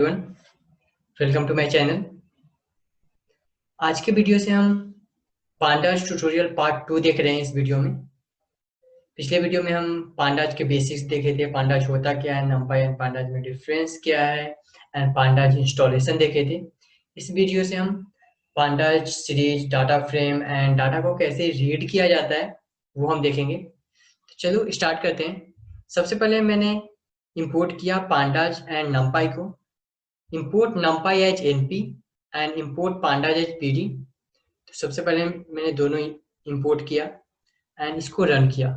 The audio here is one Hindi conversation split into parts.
Welcome to my channel. आज के वीडियो से हम पांडाज ट्यूटोरियल पार्ट 2 देख रहे हैं। इस वीडियो में पिछले वीडियो में हम पांडाज के बेसिक्स देखे थे। पांडाज होता क्या है, नंपाई एंड पांडाज में डिफरेंस क्या है, एंड पांडाज इंस्टॉलेशन देखे थे। इस वीडियो से हम pandas series, data frame and data को कैसे रीड किया जाता है वो हम देखेंगे। तो चलो स्टार्ट करते हैं। सबसे पहले मैंने इंपोर्ट किया पांडाज एंड नंपाई को। import numpy as np and import pandas as pd। तो सबसे पहले मैंने दोनों इंपोर्ट किया एंड इसको रन किया।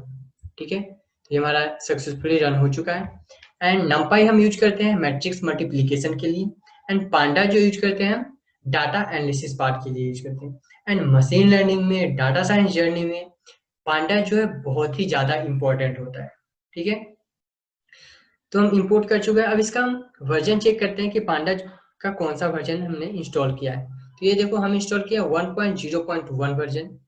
ठीक है, तो ये हमारा सक्सेसफुली रन हो चुका है। एंड numpy हम यूज करते हैं मैट्रिक्स मल्टीप्लिकेशन के लिए, एंड पांडा जो यूज करते हैं हम डाटा एनालिसिस पार्ट के लिए यूज करते हैं। एंड मशीन लर्निंग में, डाटा साइंस जर्नी में पांडा जो है बहुत ही ज्यादा इंपॉर्टेंट होता है। ठीक है, तो हम इंपोर्ट कर चुके हैं। अब इसका हम वर्जन चेक करते हैं कि पांडा का कौन सा वर्जन हमने इंस्टॉल किया है। तो ये देखो, हम इंस्टॉल किया 1.0.1 वर्जन,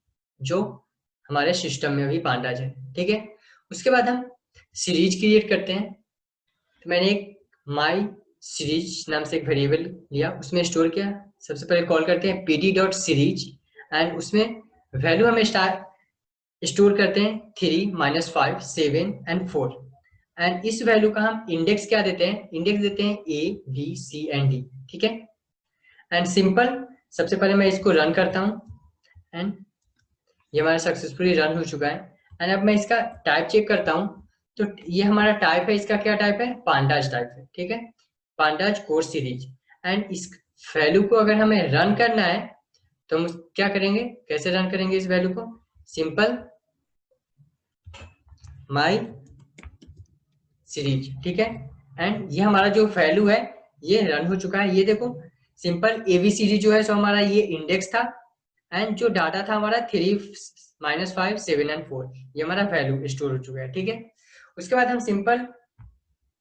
जो हमारे सिस्टम में अभी पांडाज है। ठीक है, उसके बाद हम सीरीज क्रिएट करते हैं। तो मैंने एक माई सीरीज नाम से एक वेरिएबल लिया, उसमें स्टोर किया। सबसे पहले कॉल करते हैं pd.series एंड उसमें वैल्यू हमें स्टोर करते हैं 3, -5, 7 एंड 4। एंड इस वैल्यू का हम इंडेक्स क्या देते हैं, इंडेक्स देते हैं A B C and D. ठीक है, एंड सिंपल सबसे पहले मैं इसको रन करता हूँ एंड ये हमारा सक्सेसफुली रन हो चुका है। एंड अब मैं इसका टाइप चेक करता हूँ। तो ये हमारा टाइप है, इसका क्या टाइप है, पांडाज टाइप है। ठीक है, पांडाज कोर सीरीज। एंड इस वैल्यू को अगर हमें रन करना है तो हम क्या करेंगे, कैसे रन करेंगे इस वैल्यू को, सिंपल माई सीरीज। ठीक है, एंड ये हमारा जो वैल्यू है ये रन हो चुका है। ये देखो, सिंपल एबीसीडी जो है सो हमारा ये इंडेक्स था, एंड जो डाटा था हमारा 3, -5, 7 एंड 4, ये हमारा वैल्यू स्टोर हो चुका है। ठीक है, उसके बाद हम सिंपल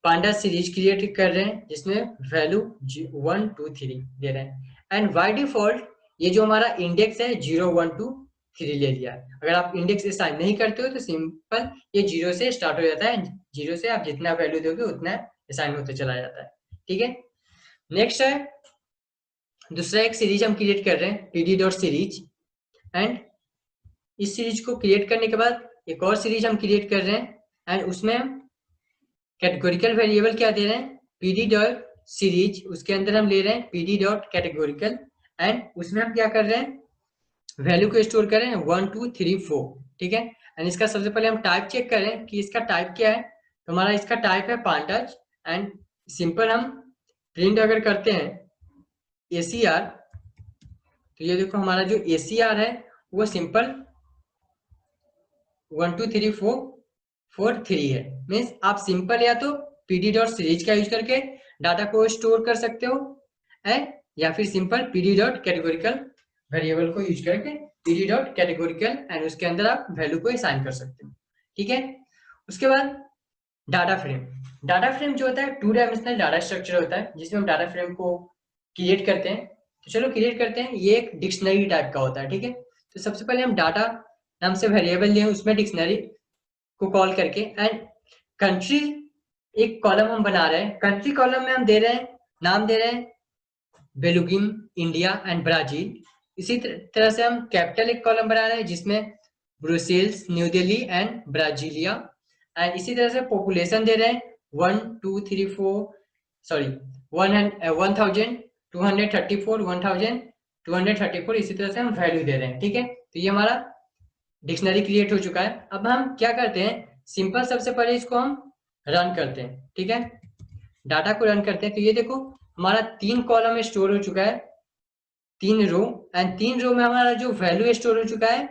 पांडा सीरीज क्रिएट कर रहे हैं जिसमें वैल्यू 1 2 3 दे रहे हैं। एंड बाय डिफॉल्ट ये जो हमारा इंडेक्स है 0 1 2 3 ले लिया है। अगर आप इंडेक्स असाइन नहीं करते हो तो सिंपल ये 0 से स्टार्ट हो जाता है। 0 से आप जितना वैल्यू दोगे उतना असाइन होते चला जाता है। ठीक है, नेक्स्ट है दूसरा एक सीरीज हम क्रिएट कर रहे हैं pd.series। एंड इस सीरीज को क्रिएट करने के बाद एक और सीरीज हम क्रिएट कर रहे हैं एंड उसमें हम कैटेगोरिकल वेरिएबल क्या दे रहे हैं, pd.series। उसके अंदर हम ले रहे हैं pd.categorical एंड उसमें हम क्या कर रहे हैं, वैल्यू को स्टोर करें 1 2 3 4। ठीक है, एंड इसका सबसे पहले हम टाइप चेक करें कि इसका टाइप क्या है। तो हमारा इसका टाइप है पांडाज। एंड सिंपल हम प्रिंट अगर करते हैं ACR, तो ये देखो हमारा जो ACR है वो सिंपल 1 2 3 4 4 3 है। मीन्स आप सिंपल या तो pd.series का यूज करके डाटा को स्टोर कर सकते हो या फिर सिंपल pd.categorical वेरिएबल को यूज करके pd.categorical एंड उसके अंदर आप वैल्यू को असाइन कर सकते हो। ठीक है, उसके बाद डाटा फ्रेम। डाटा फ्रेम जो होता है 2 डायमेंशनल डाटा स्ट्रक्चर होता है जिसमें हम डाटा फ्रेम को क्रिएट करते हैं। तो चलो क्रिएट करते हैं। ये एक डिक्शनरी टाइप का होता है। ठीक है, तो सबसे पहले हम डाटा नाम से वेरिएबल लिए, उसमें डिक्शनरी को कॉल करके एंड कंट्री एक कॉलम हम बना रहे हैं। कंट्री कॉलम में हम दे रहे हैं, नाम दे रहे हैं बेलुगिन, इंडिया एंड ब्राजील। इसी तरह से हम कैपिटल एक कॉलम बना रहे हैं जिसमें Brussels, new Delhi and Brasilia. And इसी तरह से पॉपुलेशन दे रहे हैं 1 2 3 4 सॉरी 1234 1234। इसी तरह से हम वैल्यू दे रहे हैं। ठीक है, तो ये हमारा डिक्शनरी क्रिएट हो चुका है। अब हम क्या करते हैं, सिंपल सबसे पहले इसको हम रन करते हैं। ठीक है, डाटा को रन करते हैं। तो ये देखो हमारा 3 कॉलम स्टोर हो चुका है, 3 रो, एंड 3 रो में हमारा जो वैल्यू स्टोर हो चुका है,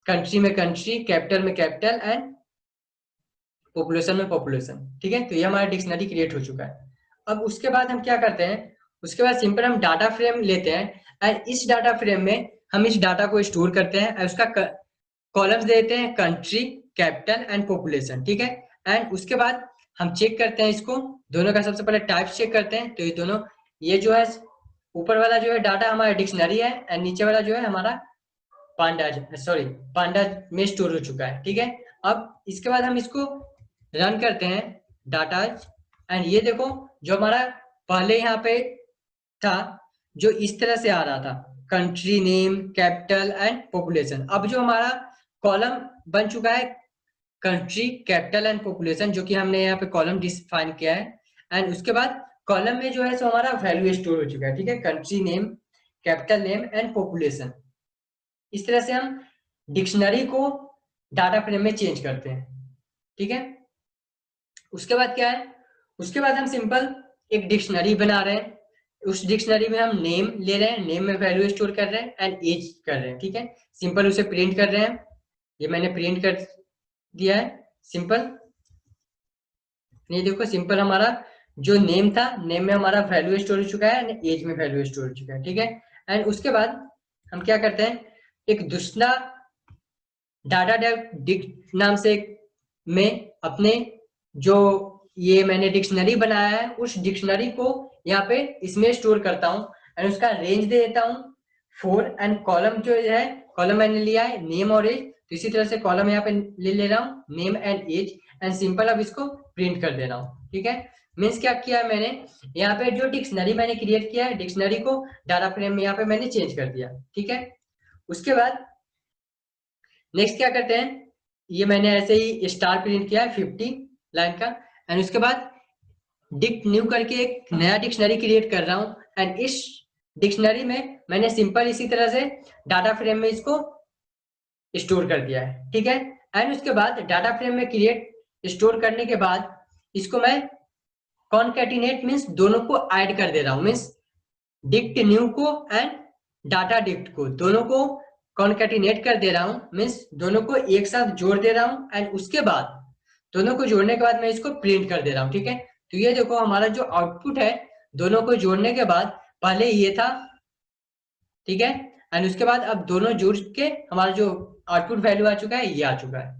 कंट्री में कंट्री, कैपिटल में कैपिटल एंड पॉपुलेशन में पॉपुलेशन। ठीक है, तो ये हमारा डिक्शनरी क्रिएट हो चुका है। अब उसके बाद हम क्या करते हैं, उसके बाद सिंपल हम डाटा फ्रेम लेते हैं एंड इस डाटा फ्रेम में हम इस डाटा को स्टोर करते हैं। उसका कॉलम्स देते हैं कंट्री, कैपिटल एंड पॉपुलेशन। ठीक है, एंड उसके बाद हम चेक करते हैं इसको, दोनों का सबसे पहले टाइप चेक करते हैं। तो ये दोनों, ये जो है ऊपर वाला जो है डाटा हमारा डिक्शनरी है एंड नीचे वाला जो है हमारा पांडाज में स्टोर हो चुका है। ठीक है, अब इसके बाद हम इसको रन करते हैं डाटा एंड ये देखो जो हमारा पहले यहाँ पे था जो इस तरह से आ रहा था, country name, capital and population. अब जो हमारा कॉलम बन चुका है कंट्री, कैपिटल एंड पॉपुलेशन, जो कि हमने यहाँ पे कॉलम डिफाइन किया है, एंड उसके बाद कॉलम में जो है सो हमारा वैल्यू स्टोर हो चुका है, ठीक है, country name, capital name and population. इस तरह से हम डिक्शनरी को डाटा फ्रेम में चेंज करते हैं, ठीक है। उसके बाद क्या है, उसके बाद हम सिंपल एक डिक्शनरी बना रहे हैं। उस डिक्शनरी में हम नेम ले रहे हैं, नेम में वैल्यू स्टोर कर रहे हैं एंड एज कर रहे हैं, ठीक है। सिंपल उसे प्रिंट कर रहे हैं, ये मैंने प्रिंट कर दिया है सिंपल। ये देखो सिंपल हमारा जो नेम था, नेम में हमारा वैल्यू स्टोर हो चुका है, एज में वैल्यू स्टोर हो चुका है, ठीक है। एंड उसके बाद हम क्या करते हैं, एक दूसरा डाटा डिक्ट नाम से में अपने जो ये मैंने डिक्शनरी बनाया है उस डिक्शनरी को यहाँ पे इसमें स्टोर करता हूँ एंड उसका रेंज दे देता हूँ 4 एंड कॉलम जो है, कॉलम मैंने लिया है नेम और एज, तो इसी तरह से कॉलम यहाँ पे ले रहा हूँ name and age and simple अब इसको प्रिंट कर दे रहा हूँ, ठीक है। मीन्स क्या किया है मैंने, यहाँ पे जो डिक्शनरी मैंने क्रिएट किया है, डिक्शनरी को डाटा फ्रेम में यहाँ पे मैंने चेंज कर दिया, ठीक है। उसके बाद नेक्स्ट क्या करते हैं, ये मैंने ऐसे ही स्टार प्रिंट किया है 50 लाइन का एंड उसके बाद डिक्ट न्यू करके एक नया डिक्शनरी क्रिएट कर रहा हूँ एंड इस डिक्शनरी में मैंने सिंपल इसी तरह से डाटा फ्रेम में इसको स्टोर कर दिया है, ठीक है। एंड उसके बाद डाटा फ्रेम में क्रिएट स्टोर करने के बाद इसको मैं कॉनकैटिनेट मीन्स दोनों को ऐड कर दे रहा हूँ, मीन्स डिक्ट न्यू को एंड डाटा डिक्ट को दोनों को कॉनकैटिनेट कर दे रहा हूँ, मीन्स दोनों को एक साथ जोड़ दे रहा हूँ एंड उसके बाद दोनों को जोड़ने के बाद मैं इसको प्रिंट कर दे रहा हूँ, ठीक है। तो ये देखो हमारा जो आउटपुट है दोनों को जोड़ने के बाद पहले ये था, ठीक है, एंड उसके बाद अब दोनों जुड़ के हमारा जो आउटपुट वैल्यू आ चुका है ये आ चुका है,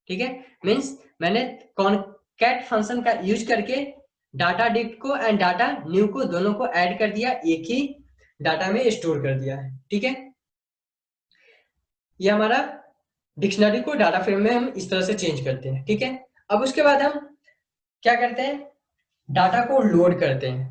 ठीक है। मीन्स मैंने कॉनकैट फंक्शन का यूज करके डाटा डिक्ट को एंड डाटा न्यू को दोनों को ऐड कर दिया, एक ही डाटा में स्टोर कर दिया है, ठीक है। ये हमारा डिक्शनरी को डाटा फ्रेम में हम इस तरह से चेंज करते हैं, ठीक है। अब उसके बाद हम क्या करते हैं, डाटा को लोड करते हैं।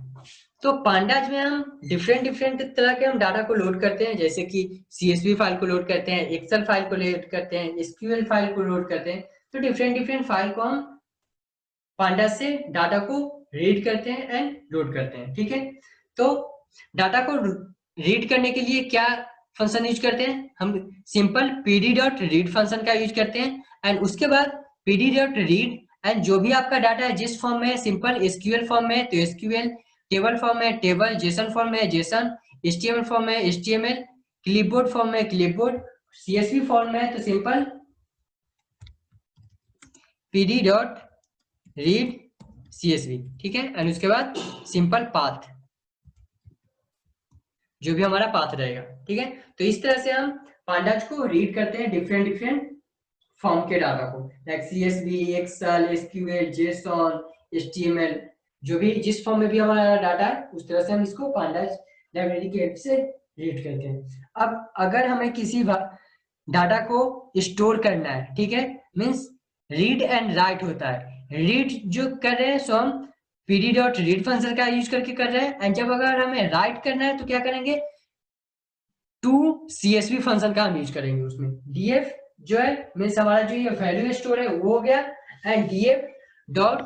तो पांडाज में हम डिफरेंट तरह के हम डाटा को लोड करते हैं, जैसे कि CSV फाइल को लोड करते हैं, एक्सेल फाइल को लोड करते हैं, SQL फाइल को लोड करते हैं। तो डिफरेंट फाइल को हम पांडाज से डाटा को रीड करते हैं एंड लोड करते हैं, ठीक है। तो डाटा को रीड करने के लिए क्या फंक्शन यूज करते हैं, हम सिंपल pd.read फंक्शन का यूज करते हैं एंड उसके बाद pd.read एंड जो भी आपका डाटा है जिस फॉर्म में है, सिंपल SQL फॉर्म में है तो SQL, टेबल फॉर्म में टेबल, जेसन फॉर्म में जेसन, HTML फॉर्म में HTML, क्लिपबोर्ड फॉर्म में क्लिपबोर्ड, CSV फॉर्म में है तो सिंपल pd.read CSV, ठीक है। एंड उसके बाद सिंपल पाथ, जो भी हमारा पाथ रहेगा, ठीक है। तो इस तरह से हम पांडाज को रीड करते हैं डिफरेंट फॉर्म के डाटा को, like CSV, Excel, SQL, JSON, HTML, जो भी जिस फॉर्म में भी हमारा डाटा है उस तरह से हम इसको पांडाज लाइब्रेरी के हेल्प से रीड करते हैं। अब अगर हमें किसी डाटा को स्टोर करना है, ठीक है, मीन्स रीड एंड राइट होता है। रीड जो कर रहे हैं सो हम pd.read फंक्शन का यूज करके कर रहे हैं एंड जब अगर हमें राइट करना है तो क्या करेंगे, टू CSV फंक्शन का हम यूज करेंगे। उसमें df जो है मीन्स हमारा जो ये वैल्यू स्टोर है वो हो गया and df dot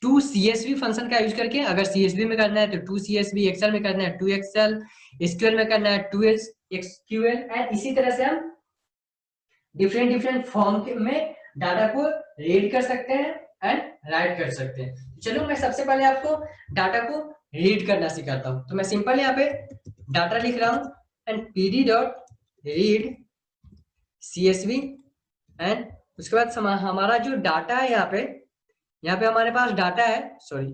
to CSV function का यूज करके, अगर CSV में करना है तो टू CSV, एक्सेल में करना है टू एक्सेल, SQL में करना है टू SQL एंड इसी तरह से हम डिफरेंट फॉर्म में डाटा को रीड कर सकते हैं एंड राइट कर सकते हैं। चलो मैं सबसे पहले आपको डाटा को रीड करना सिखाता हूँ। तो मैं सिंपल यहाँ पे डाटा लिख रहा हूँ एंड pd.read CSV एंड उसके बाद हमारा जो डाटा है यहाँ पे हमारे पास डाटा है, सॉरी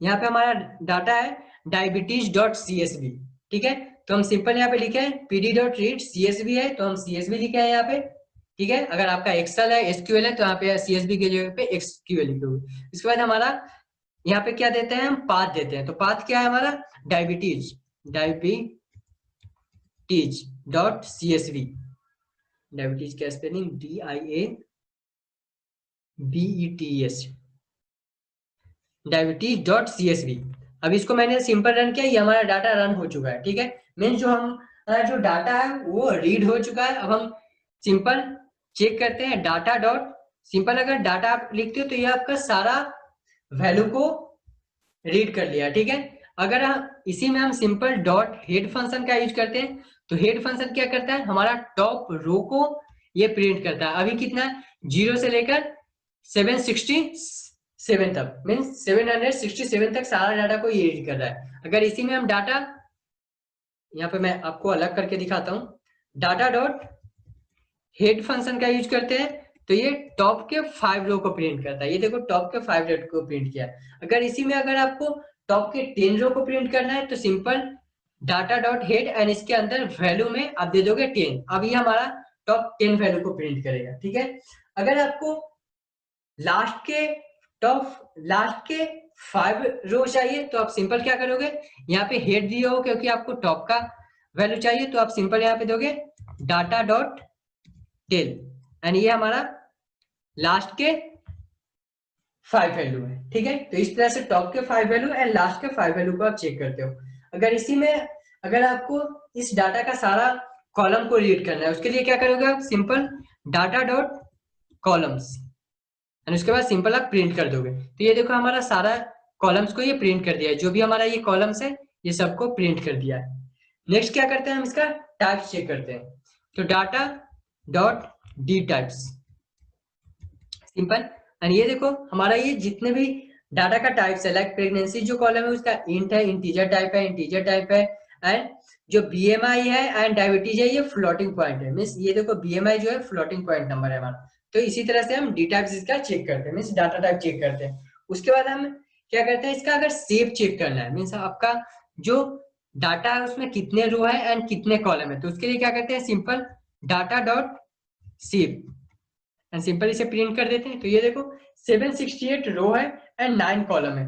यहाँ पे हमारा डाटा है diabetes.csv, ठीक है। तो हम सिंपल यहाँ पे लिखे हैं pd.read CSV है तो हम CSV लिखे हैं यहाँ पे, ठीक है। अगर आपका एक्सेल है, SQL है तो यहाँ पे CSV के जगह पे SQL लिखोगे। इसके बाद हमारा यहाँ पे क्या देते हैं, हम पाथ देते हैं। तो पाथ क्या है हमारा, diabetes डॉट CSV, डायबिटीज का स्पेलिंग DIABETS, diabetes.csv। अब इसको मैंने सिंपल रन किया, ये हमारा डाटा रन हो चुका है, ठीक है। मीन्स जो डाटा है वो रीड हो चुका है। अब हम सिंपल चेक करते हैं डाटा डॉट सिंपल। अगर डाटा आप लिखते हो तो ये आपका सारा वैल्यू को रीड कर लिया, ठीक है। अगर इसी में हम सिंपल डॉट हेड फंक्शन का यूज करते हैं तो हेड फंक्शन क्या करता है, हमारा टॉप रो को ये प्रिंट करता है। अभी कितना है, 0 से लेकर 767 तक, मीन्स 767 तक सारा डाटा को ये रीड कर रहा है। अगर इसी में हम डाटा, यहाँ पे मैं आपको अलग करके दिखाता हूँ, डाटा डॉट हेड फंक्शन का यूज करते हैं तो ये टॉप के 5 रो को प्रिंट करता है। ये देखो टॉप के 5 रो को प्रिंट किया। अगर इसी में अगर आपको टॉप के 10 रो को प्रिंट करना है तो simple data dot head and इसके अंदर वैल्यू में आप दे दोगे 10। अब ये हमारा टॉप 10 वैल्यू को प्रिंट करेगा, ठीक है। अगर आपको लास्ट के 5 रो चाहिए तो आप सिंपल क्या करोगे, यहाँ पे हेड दिए हो क्योंकि आपको टॉप का वैल्यू चाहिए, तो आप सिंपल यहाँ पे दोगे डाटा डॉट टेल एंड ये हमारा लास्ट के 5 वैल्यू है, ठीक है। तो इस तरह से टॉप के 5 वैल्यू एंड लास्ट के 5 वैल्यू को आप चेक करते हो। अगर इसी में अगर आपको इस डाटा का सारा कॉलम को रीड करना है, उसके लिए क्या करोगे आप, simple data dot columns and उसके बाद सिंपल आप प्रिंट कर दोगे। तो ये देखो हमारा सारा कॉलम्स को ये प्रिंट कर दिया है, जो भी हमारा ये कॉलम्स है ये सबको प्रिंट कर दिया है। नेक्स्ट क्या करते हैं, हम इसका टाइप्स चेक करते हैं। तो data dot D types simple and ये देखो हमारा ये जितने भी डाटा का टाइप्स है, लाइक प्रेगनेंसी जो कॉलम है उसका इंट है, इंटीजर टाइप है एंड जो बीएमआई है एंड डायबिटीज है ये फ्लोटिंग पॉइंट है। मींस ये देखो बीएमआई जो है फ्लोटिंग पॉइंट नंबर है हमारा। तो इसी तरह से हम डी टाइप्स इसका चेक करते हैं, मींस डाटा टाइप चेक करते हैं। उसके बाद हम क्या करते हैं, इसका अगर शेप चेक करना है, मींस आपका जो डाटा है उसमें कितने रो है एंड कितने कॉलम है, तो उसके लिए क्या करते हैं, simple data dot shape and simple इसे प्रिंट कर देते हैं। तो ये देखो 768 रो है एंड 9 कॉलम है।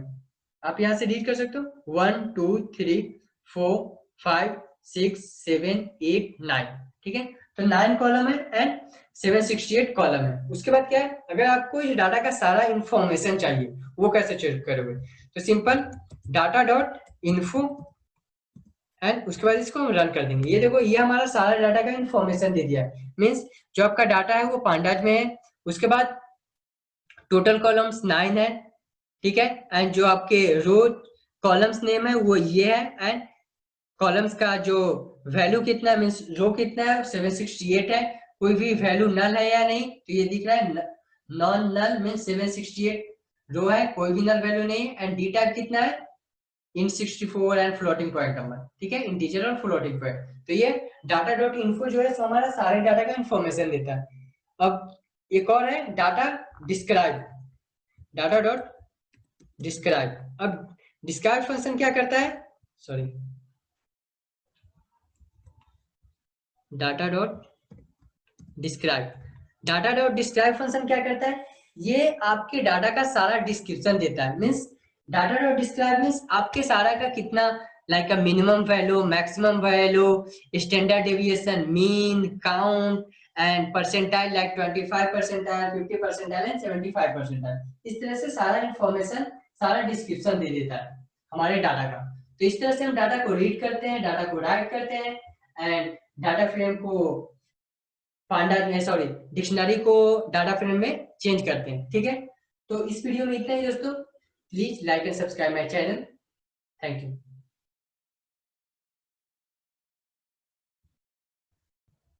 आप यहाँ से रीड कर सकते हो 1 2 3 4 5 6 7 8 9, ठीक है। तो 9 कॉलम है एंड 768 कॉलम है। उसके बाद क्या है, अगर आपको इस डाटा का सारा इंफॉर्मेशन चाहिए वो कैसे चेक करोगे, तो simple data dot info and उसके बाद इसको हम रन कर देंगे। ये देखो ये हमारा सारा डाटा का इंफॉर्मेशन दे दिया है, मींस जो आपका डाटा है वो पांडाज में है। उसके बाद टोटल कॉलम्स 9 है, ठीक है। एंड जो आपके रो कॉलम्स नेम है वो ये है एंड कॉलम्स का जो वैल्यू कितना है, मींस रो कितना है 768 है। कोई भी वैल्यू नल है या नहीं, तो ये दिख रहा है नॉन नल, मींस 768 रो है, कोई भी नल वैल्यू नहीं है। एंड डी टाइप कितना है, int 64 and floating point number, ठीक है, इंटीजर और फ्लोटिंग पॉइंट। तो ये डाटा डॉट इन्फो जो है हमारा सारे डाटा का इंफॉर्मेशन देता है। अब एक और है data describe, data dot describe. अब डिस्क्राइब फंक्शन क्या करता है, sorry, data dot describe function क्या करता है, ये आपके डाटा का सारा डिस्क्रिप्शन देता है। Means data dot describe means आपके सारा का कितना, like a minimum value, maximum value, standard deviation, mean, count and percentile, like 25 percentile, 50 percentile and 75 percentile. इस तरह से सारा इंफॉर्मेशन, सारा डिस्क्रिप्शन दे देता है हमारे डाटा का। तो इस तरह से हम डाटा को रीड करते हैं, डाटा को राइट करते हैं एंड डाटा फ्रेम को डिक्शनरी को डाटा फ्रेम में चेंज करते हैं, ठीक है। तो इस वीडियो में इतना ही दोस्तों। Please like and subscribe my channel. Thank you.